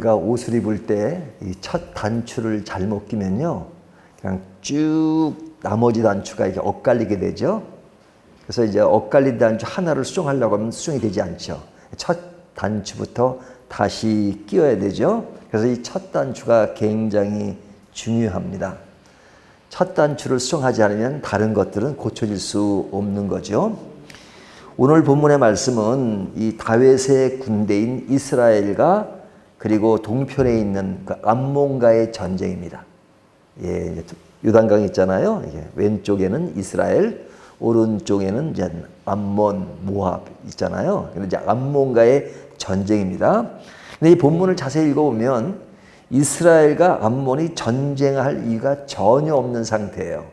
우리가 옷을 입을 때 이 첫 단추를 잘못 끼면요, 그냥 쭉 나머지 단추가 이렇게 엇갈리게 되죠. 그래서 이제 엇갈린 단추 하나를 수정하려고 하면 수정이 되지 않죠. 첫 단추부터 다시 끼워야 되죠. 그래서 이 첫 단추가 굉장히 중요합니다. 첫 단추를 수정하지 않으면 다른 것들은 고쳐질 수 없는 거죠. 오늘 본문의 말씀은 이 다윗의 군대인 이스라엘과 그리고 동편에 있는 그 암몬과의 전쟁입니다. 예, 요단강 있잖아요. 왼쪽에는 이스라엘, 오른쪽에는 이제 암몬, 모압 있잖아요. 근데 이제 암몬과의 전쟁입니다. 근데 이 본문을 자세히 읽어보면 이스라엘과 암몬이 전쟁할 이유가 전혀 없는 상태예요.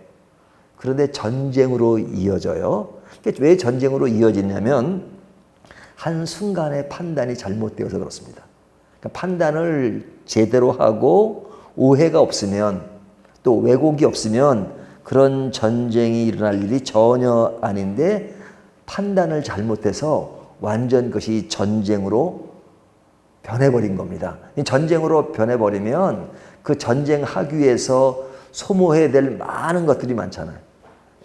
그런데 전쟁으로 이어져요. 왜 전쟁으로 이어지냐면 한순간의 판단이 잘못되어서 그렇습니다. 그러니까 판단을 제대로 하고 오해가 없으면 또 왜곡이 없으면 그런 전쟁이 일어날 일이 전혀 아닌데 판단을 잘못해서 완전 그것이 전쟁으로 변해버린 겁니다. 전쟁으로 변해버리면 그 전쟁하기 위해서 소모해야 될 많은 것들이 많잖아요.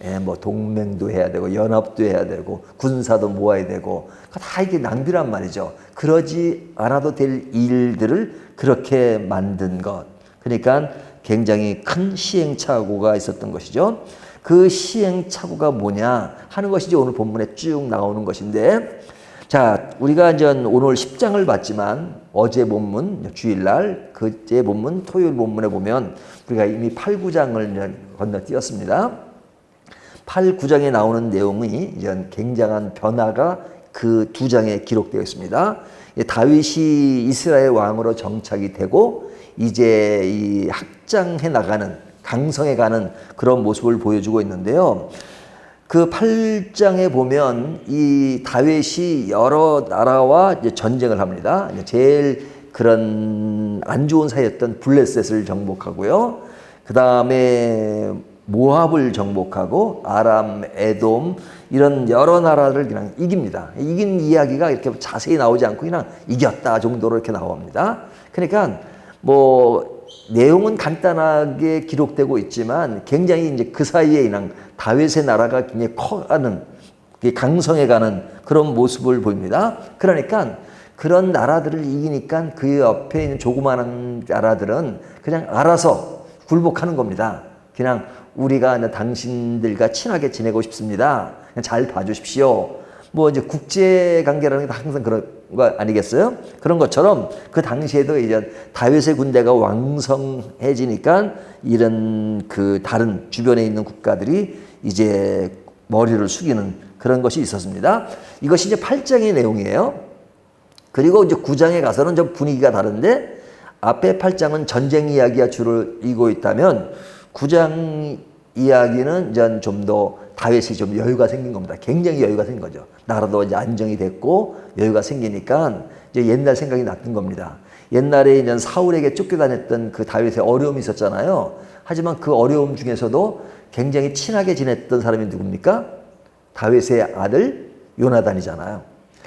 예, 뭐 동맹도 해야 되고 연합도 해야 되고 군사도 모아야 되고 다 이게 낭비란 말이죠. 그러지 않아도 될 일들을 그렇게 만든 것. 그러니까 굉장히 큰 시행착오가 있었던 것이죠. 그 시행착오가 뭐냐 하는 것이 오늘 본문에 쭉 나오는 것인데, 자, 우리가 이제 오늘 10장을 봤지만 어제 본문 주일날, 그제 본문 토요일 본문에 보면 우리가 이미 8, 9장을 건너뛰었습니다. 8, 9장에 나오는 내용이 이제 굉장한 변화가 그 두 장에 기록되어 있습니다. 다윗이 이스라엘 왕으로 정착이 되고 이제 이 확장해 나가는, 강성해 가는 그런 모습을 보여주고 있는데요. 그 8장에 보면 이 다윗이 여러 나라와 이제 전쟁을 합니다. 제일 그런 안 좋은 사이였던 블레셋을 정복하고요. 그 다음에 모압을 정복하고 아람, 에돔 이런 여러 나라를 그냥 이깁니다. 이긴 이야기가 이렇게 자세히 나오지 않고 그냥 이겼다 정도로 이렇게 나옵니다. 그러니까 뭐 내용은 간단하게 기록되고 있지만 굉장히 이제 그 사이에 그냥 다윗의 나라가 굉장히 커가는, 강성해가는 그런 모습을 보입니다. 그러니까 그런 나라들을 이기니까 그 옆에 있는 조그마한 나라들은 그냥 알아서 굴복하는 겁니다. 그냥 우리가 당신들과 친하게 지내고 싶습니다. 그냥 잘 봐주십시오. 뭐 이제 국제 관계라는 게 항상 그런 거 아니겠어요? 그런 것처럼 그 당시에도 이제 다윗의 군대가 왕성해지니까 이런 그 다른 주변에 있는 국가들이 이제 머리를 숙이는 그런 것이 있었습니다. 이것이 이제 8장의 내용이에요. 그리고 이제 9장에 가서는 좀 분위기가 다른데 앞에 8장은 전쟁 이야기가 주로 이고 있다면 9장 이야기는 이제 좀 더 다윗이 좀 여유가 생긴 겁니다. 굉장히 여유가 생긴 거죠. 나라도 이제 안정이 됐고 여유가 생기니까 이제 옛날 생각이 났던 겁니다. 옛날에 이제 사울에게 쫓겨다녔던 그 다윗의 어려움이 있었잖아요. 하지만 그 어려움 중에서도 굉장히 친하게 지냈던 사람이 누굽니까? 다윗의 아들 요나단이잖아요.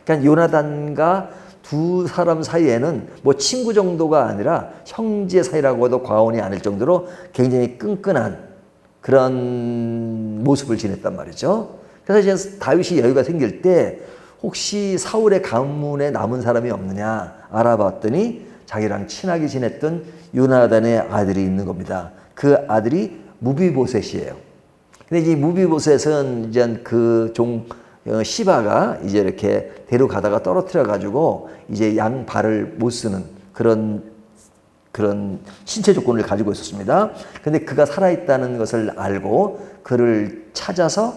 그러니까 요나단과 두 사람 사이에는 뭐 친구 정도가 아니라 형제 사이라고 해도 과언이 아닐 정도로 굉장히 끈끈한 그런 모습을 지냈단 말이죠. 그래서 이제 다윗이 여유가 생길 때 혹시 사울의 가문에 남은 사람이 없느냐 알아봤더니 자기랑 친하게 지냈던 요나단의 아들이 있는 겁니다. 그 아들이 무비보셋이에요. 근데 이 무비보셋은 이제 그 종 시바가 이제 이렇게 데려가다가 떨어뜨려 가지고 이제 양 발을 못 쓰는 그런 신체 조건을 가지고 있었습니다. 근데 그가 살아있다는 것을 알고 그를 찾아서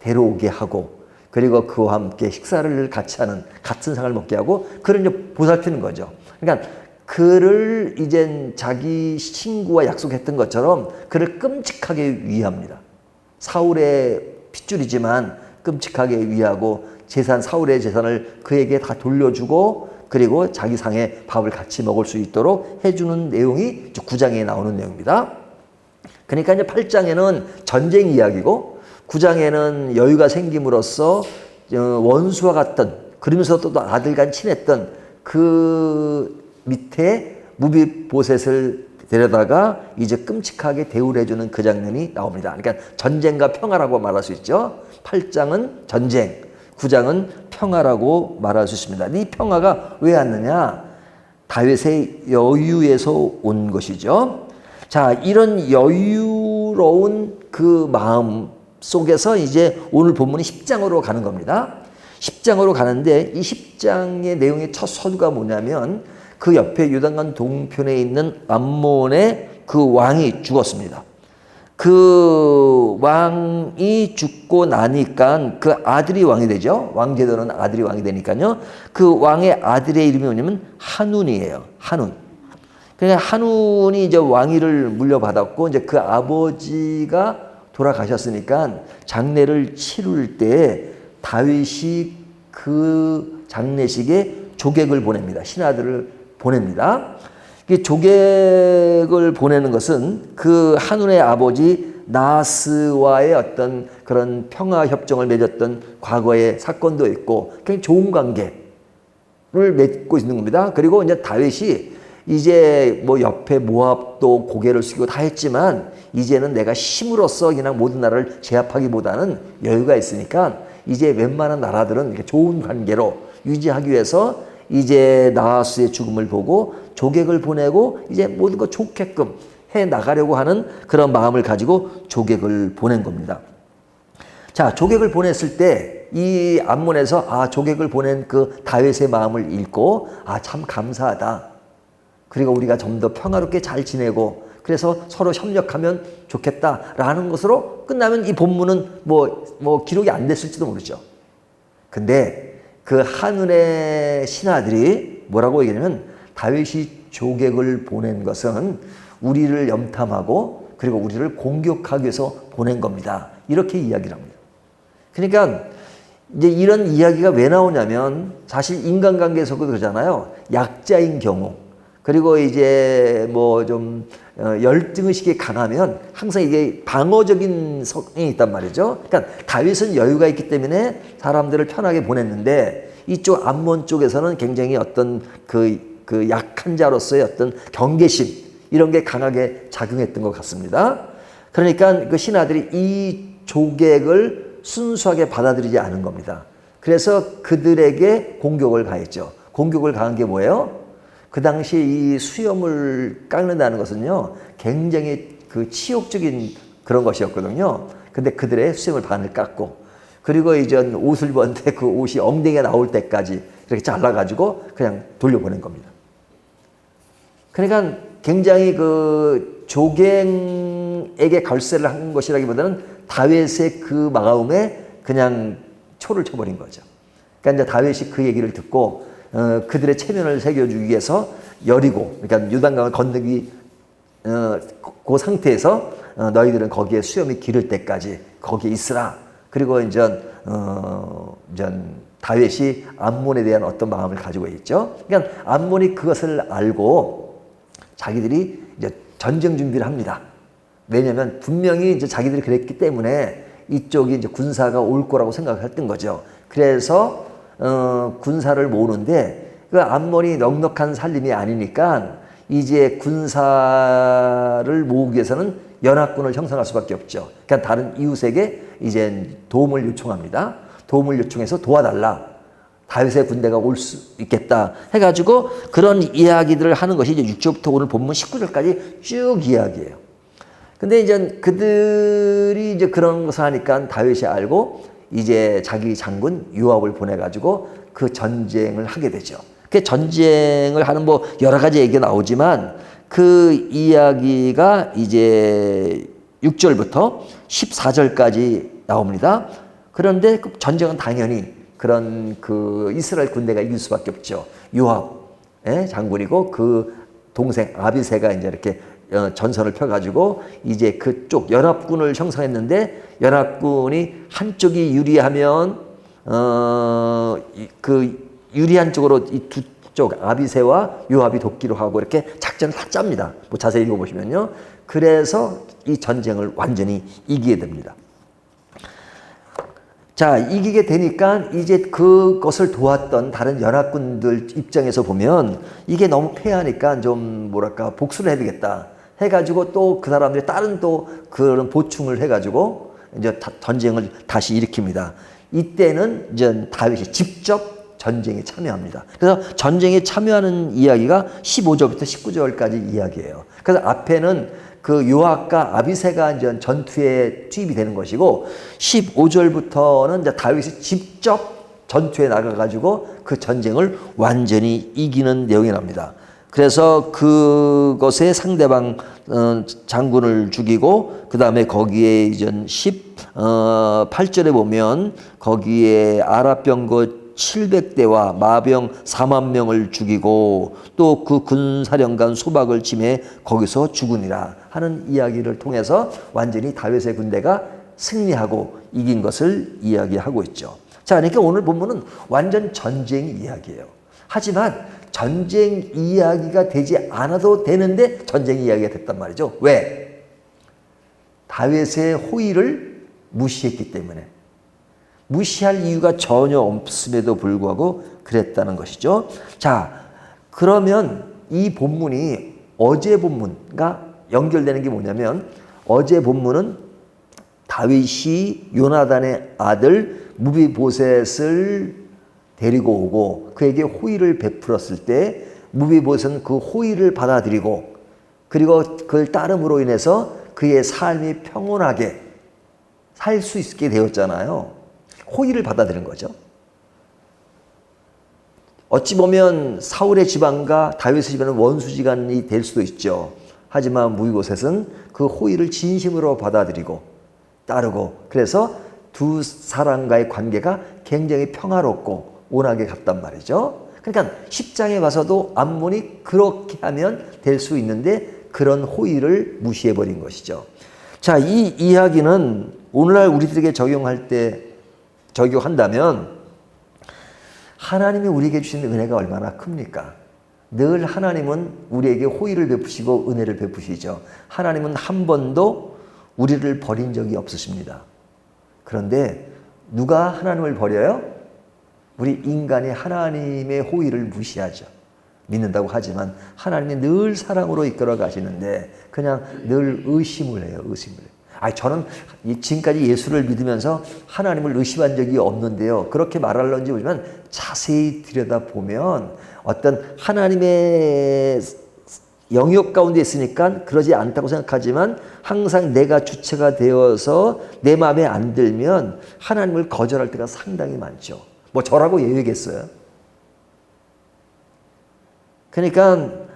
데려오게 하고 그리고 그와 함께 식사를 같이 하는, 같은 상을 먹게 하고 그를 이제 보살피는 거죠. 그러니까 그를 이젠 자기 친구와 약속했던 것처럼 그를 끔찍하게 위합니다. 사울의 핏줄이지만 끔찍하게 위하고 사울의 재산을 그에게 다 돌려주고 그리고 자기 상에 밥을 같이 먹을 수 있도록 해주는 내용이 9장에 나오는 내용입니다. 그러니까 이제 8장에는 전쟁 이야기고 9장에는 여유가 생김으로써 원수와 같던, 그러면서 또 아들과 친했던 그 밑에 무비보셋을 데려다가 이제 끔찍하게 대우를 해주는 그 장면이 나옵니다. 그러니까 전쟁과 평화라고 말할 수 있죠. 8장은 전쟁, 9장은 평화라고 말할 수 있습니다. 이 평화가 왜 왔느냐? 다윗의 여유에서 온 것이죠. 자, 이런 여유로운 그 마음 속에서 이제 오늘 본문이 10장으로 가는 겁니다. 10장으로 가는데 이 10장의 내용의 첫 서두가 뭐냐면 그 옆에 요단강 동편에 있는 암몬의 그 왕이 죽었습니다. 그 왕이 죽고 나니까 그 아들이 왕이 되죠. 왕제도는 아들이 왕이 되니까요. 그 왕의 아들의 이름이 뭐냐면 한운이에요. 한운. 그냥 한운이 이제 왕위를 물려받았고 이제 그 아버지가 돌아가셨으니까 장례를 치룰 때 다윗이 그 장례식에 조객을 보냅니다. 신하들을 보냅니다. 조객을 보내는 것은 그 한운의 아버지 나하스와의 어떤 그런 평화 협정을 맺었던 과거의 사건도 있고 굉장히 좋은 관계를 맺고 있는 겁니다. 그리고 이제 다윗이 이제 뭐 옆에 모압도 고개를 숙이고 다 했지만 이제는 내가 힘으로써 그냥 모든 나라를 제압하기보다는 여유가 있으니까 이제 웬만한 나라들은 이렇게 좋은 관계로 유지하기 위해서 이제 나하스의 죽음을 보고 조객을 보내고 이제 모든 거 좋게끔 해 나가려고 하는 그런 마음을 가지고 조객을 보낸 겁니다. 자, 조객을 보냈을 때 이 암몬에서 조객을 보낸 그 다윗의 마음을 읽고 참 감사하다. 그리고 우리가 좀 더 평화롭게 잘 지내고 그래서 서로 협력하면 좋겠다라는 것으로 끝나면 이 본문은 뭐 기록이 안 됐을지도 모르죠. 근데 그 한운의 신하들이 뭐라고 얘기하냐면 다윗이 조객을 보낸 것은 우리를 염탐하고 그리고 우리를 공격하기 위해서 보낸 겁니다. 이렇게 이야기를 합니다. 그러니까 이제 이런 이야기가 왜 나오냐면 사실 인간관계에서도 그러잖아요. 약자인 경우 그리고 이제 뭐 좀 열등의식이 강하면 항상 이게 방어적인 성이 있단 말이죠. 그러니까 다윗은 여유가 있기 때문에 사람들을 편하게 보냈는데 이쪽 암몬 쪽에서는 굉장히 어떤 그 약한 자로서의 어떤 경계심 이런 게 강하게 작용했던 것 같습니다. 그러니까 그 신하들이 이 조객을 순수하게 받아들이지 않은 겁니다. 그래서 그들에게 공격을 가했죠. 공격을 가한 게 뭐예요? 그 당시 이 수염을 깎는다는 것은요, 굉장히 그 치욕적인 그런 것이었거든요. 근데 그들의 수염을 반을 깎고, 그리고 이제 옷을 입었는데 그 옷이 엉덩이가 나올 때까지 이렇게 잘라가지고 그냥 돌려보낸 겁니다. 그러니까 굉장히 그 조갱에게 걸쇠를 한 것이라기보다는 다윗의 그 마음에 그냥 초를 쳐버린 거죠. 그러니까 이제 다윗이 그 얘기를 듣고 그들의 체면을 새겨주기 위해서 여리고, 그러니까 요단강을 건너기 그 상태에서 너희들은 거기에 수염이 기를 때까지 거기에 있으라. 그리고 이제 다윗이 암몬에 대한 어떤 마음을 가지고 있죠. 그러니까 암몬이 그것을 알고 자기들이 이제 전쟁 준비를 합니다. 왜냐하면 분명히 이제 자기들이 그랬기 때문에 이쪽이 이제 군사가 올 거라고 생각했던 거죠. 그래서 군사를 모으는데 그 암몬이 넉넉한 살림이 아니니까 이제 군사를 모으기 위해서는 연합군을 형성할 수밖에 없죠. 그러니까 다른 이웃에게 이제 도움을 요청합니다. 도움을 요청해서 도와달라. 다윗의 군대가 올 수 있겠다 해가지고 그런 이야기들을 하는 것이 이제 6절부터 오늘 본문 19절까지 쭉 이야기예요. 근데 이제 그들이 이제 그런 것을 하니까 다윗이 알고 이제 자기 장군 요압을 보내가지고 그 전쟁을 하게 되죠. 그 전쟁을 하는 뭐 여러 가지 얘기가 나오지만 그 이야기가 이제 6절부터 14절까지 나옵니다. 그런데 그 전쟁은 당연히 그런 그 이스라엘 군대가 이길 수밖에 없죠. 요압의 장군이고 그 동생 아비새가 이제 이렇게 전선을 펴가지고 이제 그쪽 연합군을 형성했는데 연합군이 한쪽이 유리하면 그 유리한 쪽으로 이 두 쪽 아비새와 요압이 돕기로 하고 이렇게 작전을 다 짭니다. 뭐 자세히 읽어보시면요. 그래서 이 전쟁을 완전히 이기게 됩니다. 자, 이기게 되니까 이제 그것을 도왔던 다른 연합군들 입장에서 보면 이게 너무 패하니까 좀 뭐랄까 복수를 해야 되겠다 해가지고 또 그 사람들이 다른 또 그런 보충을 해가지고 이제 전쟁을 다시 일으킵니다. 이때는 이제 다윗이 직접 전쟁에 참여합니다. 그래서 전쟁에 참여하는 이야기가 15절부터 19절까지 이야기예요. 그래서 앞에는 그 요압과 아비새가 이제 전투에 투입이 되는 것이고 15절부터는 이제 다윗이 직접 전투에 나가가지고 그 전쟁을 완전히 이기는 내용이 납니다. 그래서 그것에 상대방 장군을 죽이고 그 다음에 거기에 이제 18절에 보면 거기에 아랍병거 700대와 마병 4만 명을 죽이고 또 그 군사령관 소박을 침해 거기서 죽으니라 하는 이야기를 통해서 완전히 다윗의 군대가 승리하고 이긴 것을 이야기하고 있죠. 자, 그러니까 오늘 본문은 완전 전쟁 이야기예요. 하지만 전쟁 이야기가 되지 않아도 되는데 전쟁 이야기가 됐단 말이죠. 왜? 다윗의 호의를 무시했기 때문에. 무시할 이유가 전혀 없음에도 불구하고 그랬다는 것이죠. 자, 그러면 이 본문이 어제 본문과 연결되는 게 뭐냐면 어제 본문은 다윗이 요나단의 아들 무비보셋을 데리고 오고 그에게 호의를 베풀었을 때 무비보셋은 그 호의를 받아들이고 그리고 그걸 따름으로 인해서 그의 삶이 평온하게 살 수 있게 되었잖아요. 호의를 받아들인 거죠. 어찌 보면 사울의 집안과 다윗의 집안은 원수지간이 될 수도 있죠. 하지만 무비보셋은 그 호의를 진심으로 받아들이고 따르고 그래서 두 사람과의 관계가 굉장히 평화롭고 온화하게 갔단 말이죠. 그러니까 10장에 와서도 암몬이 그렇게 하면 될 수 있는데 그런 호의를 무시해버린 것이죠. 자, 이 이야기는 오늘날 우리들에게 적용한다면 하나님이 우리에게 주신 은혜가 얼마나 큽니까? 늘 하나님은 우리에게 호의를 베푸시고 은혜를 베푸시죠. 하나님은 한 번도 우리를 버린 적이 없으십니다. 그런데 누가 하나님을 버려요? 우리 인간이 하나님의 호의를 무시하죠. 믿는다고 하지만 하나님이 늘 사랑으로 이끌어 가시는데 그냥 늘 의심을 해요. 의심을 해요. 저는 지금까지 예수를 믿으면서 하나님을 의심한 적이 없는데요. 그렇게 말할런지 모르지만 자세히 들여다보면 어떤 하나님의 영역 가운데 있으니까 그러지 않다고 생각하지만 항상 내가 주체가 되어서 내 마음에 안 들면 하나님을 거절할 때가 상당히 많죠. 뭐 저라고 얘기했어요. 그러니까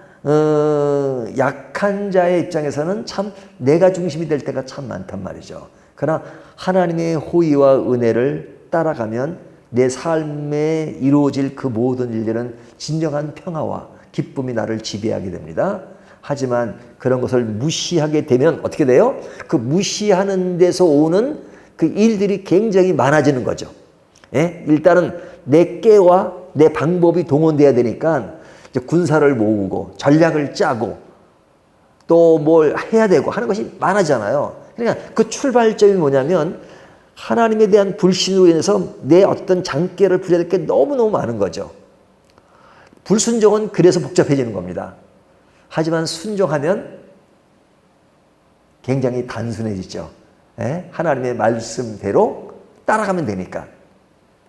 약한 자의 입장에서는 참 내가 중심이 될 때가 참 많단 말이죠. 그러나 하나님의 호의와 은혜를 따라가면 내 삶에 이루어질 그 모든 일들은 진정한 평화와 기쁨이 나를 지배하게 됩니다. 하지만 그런 것을 무시하게 되면 어떻게 돼요? 그 무시하는 데서 오는 그 일들이 굉장히 많아지는 거죠. 예? 일단은 내 깨와 내 방법이 동원돼야 되니까 이제 군사를 모으고 전략을 짜고 또 뭘 해야 되고 하는 것이 많아지잖아요. 그러니까 그 출발점이 뭐냐면 하나님에 대한 불신으로 인해서 내 어떤 장깨를 부려야 될 게 너무너무 많은 거죠. 불순종은 그래서 복잡해지는 겁니다. 하지만 순종하면 굉장히 단순해지죠. 예? 하나님의 말씀대로 따라가면 되니까.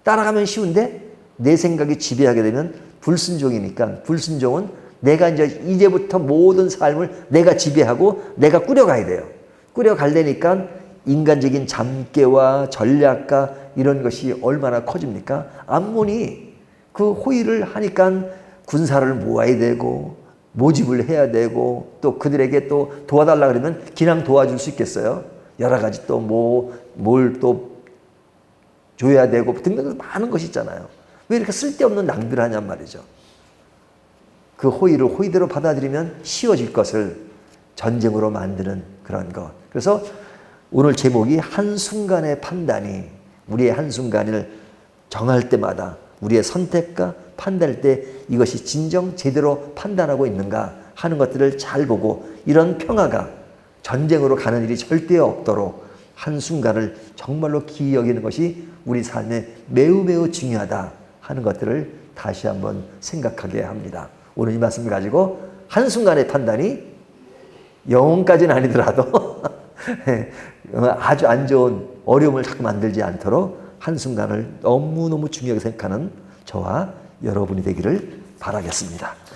따라가면 쉬운데 내 생각이 지배하게 되면 불순종이니까 불순종은 내가 이제부터 모든 삶을 내가 지배하고 내가 꾸려가야 돼요. 꾸려가려니까 인간적인 잠깨와 전략과 이런 것이 얼마나 커집니까? 암몬이 그 호의를 하니까 군사를 모아야 되고 모집을 해야 되고 또 그들에게 또 도와달라 그러면 그냥 도와줄 수 있겠어요? 여러 가지 또 뭘 또 줘야 되고 등등 많은 것이 있잖아요. 왜 이렇게 쓸데없는 낭비를 하냔 말이죠. 그 호의를 호의대로 받아들이면 쉬워질 것을 전쟁으로 만드는 그런 것. 그래서 오늘 제목이 한순간의 판단이 우리의 한순간을 정할 때마다 우리의 선택과 판단할 때 이것이 진정 제대로 판단하고 있는가 하는 것들을 잘 보고 이런 평화가 전쟁으로 가는 일이 절대 없도록 한순간을 정말로 기이 여기는 것이 우리 삶에 매우 매우 중요하다 하는 것들을 다시 한번 생각하게 합니다. 오늘 이 말씀을 가지고 한순간의 판단이 영혼까지는 아니더라도 아주 안 좋은 어려움을 자꾸 만들지 않도록 한순간을 너무너무 중요하게 생각하는 저와 여러분이 되기를 바라겠습니다.